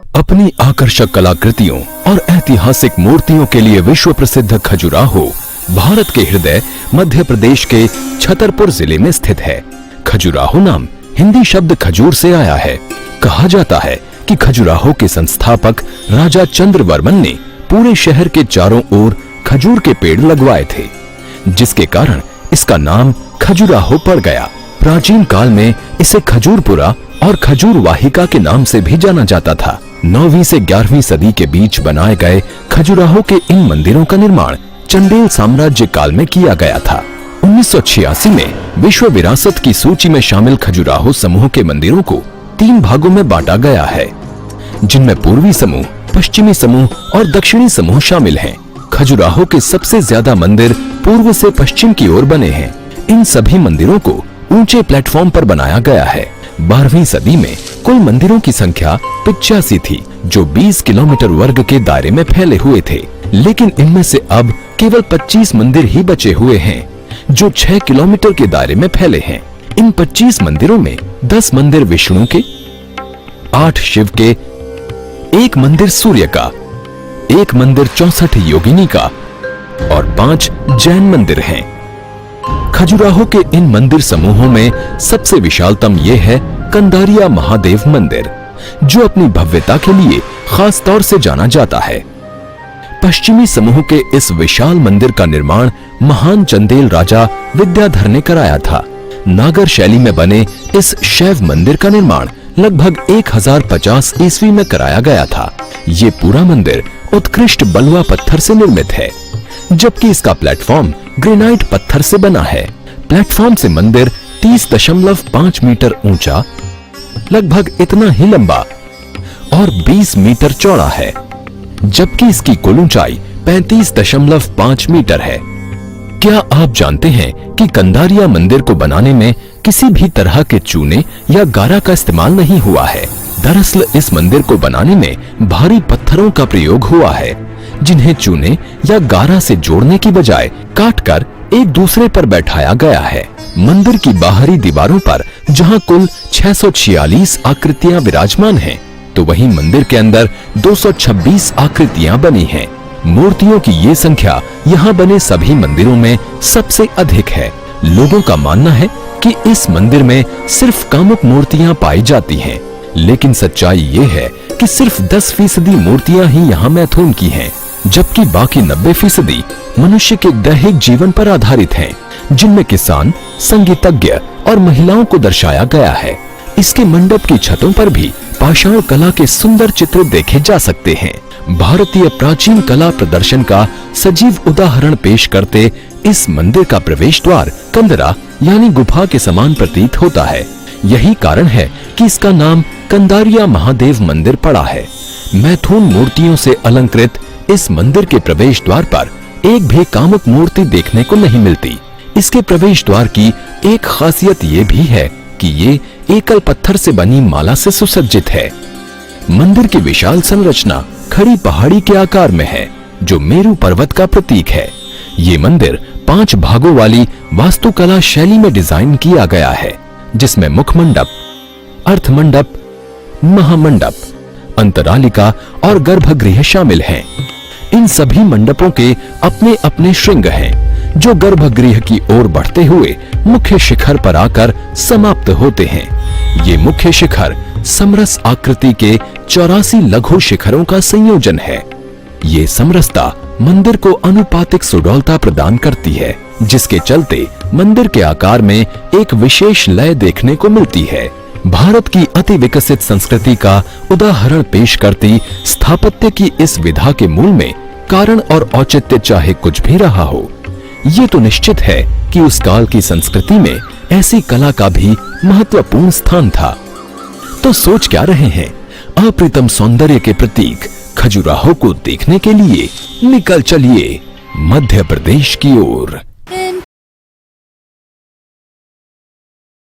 अपनी आकर्षक कलाकृतियों और ऐतिहासिक मूर्तियों के लिए विश्व प्रसिद्ध खजुराहो भारत के हृदय मध्य प्रदेश के छतरपुर जिले में स्थित है। खजुराहो नाम हिंदी शब्द खजूर से आया है। कहा जाता है कि खजुराहो के संस्थापक राजा चंद्रवर्मन ने पूरे शहर के चारों ओर खजूर के पेड़ लगवाए थे, जिसके कारण इसका नाम खजुराहो पड़ गया। प्राचीन काल में इसे खजूरपुरा और खजूर वाहिका के नाम से भी जाना जाता था। 9वीं से 11वीं सदी के बीच बनाए गए खजुराहो के इन मंदिरों का निर्माण चंदेल साम्राज्य काल में किया गया था। 1986 में विश्व विरासत की सूची में शामिल खजुराहो समूह के मंदिरों को 3 भागों में बांटा गया है, जिनमें पूर्वी समूह, पश्चिमी समूह और दक्षिणी समूह शामिल हैं। खजुराहो के सबसे ज्यादा मंदिर पूर्व से पश्चिम की ओर बने हैं। इन सभी मंदिरों को ऊंचे प्लेटफॉर्म पर बनाया गया है। 12वीं सदी में कुल मंदिरों की संख्या 85 थी, जो 20 किलोमीटर वर्ग के दायरे में फैले हुए थे, लेकिन इनमें से अब केवल 25 मंदिर ही बचे हुए हैं, जो 6 किलोमीटर के दायरे में फैले हैं। इन 25 मंदिरों में 10 मंदिर विष्णु के, 8 शिव के, 1 मंदिर सूर्य का, 1 मंदिर 64 योगिनी का और 5 जैन मंदिर हैं। खजुराहो के इन मंदिर समूहों में सबसे विशालतम ये है कंदारिया महादेव मंदिर, जो अपनी भव्यता के लिए खास तौर से जाना जाता है। पश्चिमी समूह के इस विशाल मंदिर का निर्माण महान चंदेल राजा विद्याधर ने कराया था। नागर शैली में बने इस शैव मंदिर का निर्माण लगभग 1050 ईस्वी में कराया गया था। ये पूरा मंदिर उत्कृष्ट बलुआ पत्थर से निर्मित है, जबकि इसका प्लेटफॉर्म ग्रेनाइट पत्थर से बना है। प्लेटफॉर्म से मंदिर 30.5 मीटर ऊंचा, लगभग इतना ही लंबा और 20 मीटर चौड़ा है, जबकि इसकी कुल ऊंचाई 35.5 मीटर है। क्या आप जानते हैं कि कंदारिया मंदिर को बनाने में किसी भी तरह के चूने या गारा का इस्तेमाल नहीं हुआ है। दरअसल इस मंदिर को बनाने में भारी पत्थरों का प्रयोग हुआ है, जिन्हें चूने या गारा से जोड़ने की बजाय काटकर एक दूसरे पर बैठाया गया है। मंदिर की बाहरी दीवारों पर जहां कुल 646 आकृतियां विराजमान हैं, तो वहीं मंदिर के अंदर 226 आकृतियां बनी हैं। मूर्तियों की ये संख्या यहाँ बने सभी मंदिरों में सबसे अधिक है। लोगों का मानना है कि इस मंदिर में सिर्फ कामुक मूर्तियां पाई जाती हैं, लेकिन सच्चाई ये है कि सिर्फ 10% मूर्तियां ही यहाँ मैथुन की हैं, जबकि बाकी 90% मनुष्य के दैहिक जीवन पर आधारित हैं, जिनमें किसान, संगीतज्ञ और महिलाओं को दर्शाया गया है। इसके मंडप की छतों पर भी पाषाण कला के सुंदर चित्र देखे जा सकते हैं। भारतीय प्राचीन कला प्रदर्शन का सजीव उदाहरण पेश करते इस मंदिर का प्रवेश द्वार कंदरा यानी गुफा के समान प्रतीत होता है। यही कारण है कि इसका नाम कंदारिया महादेव मंदिर पड़ा है। मैथुन मूर्तियों से अलंकृत इस मंदिर के प्रवेश द्वार पर एक भी कामुक मूर्ति देखने को नहीं मिलती। इसके प्रवेश द्वार की एक खासियत ये भी है कि ये एकल पत्थर से बनी माला से सुसज्जित है। मंदिर की विशाल संरचना खड़ी पहाड़ी के आकार में है, जो मेरू पर्वत का प्रतीक है। ये मंदिर 5 भागों वाली वास्तुकला शैली में डिजाइन किया गया है, जिसमें मुख मंडप, अर्थ मंडप, महामंडप, अंतरालिका और गर्भगृह शामिल हैं। इन सभी मंडपों के अपने अपने श्रृंग हैं, जो गर्भगृह की ओर बढ़ते हुए मुख्य शिखर पर आकर समाप्त होते हैं। ये मुख्य शिखर समरस आकृति के 84 लघु शिखरों का संयोजन है। ये समरसता मंदिर को अनुपातिक सुडौलता प्रदान करती है, जिसके चलते मंदिर के आकार में एक विशेष लय देखने को मिलती है। भारत की अति विकसित संस्कृति का उदाहरण पेश करती स्थापत्य की इस विधा के मूल में कारण और औचित्य चाहे कुछ भी रहा हो, ये तो निश्चित है कि उस काल की संस्कृति में ऐसी कला का भी महत्वपूर्ण स्थान था। तो सोच क्या रहे हैं? अप्रतिम सौंदर्य के प्रतीक खजुराहो को देखने के लिए निकल चलिए मध्य प्रदेश की ओर।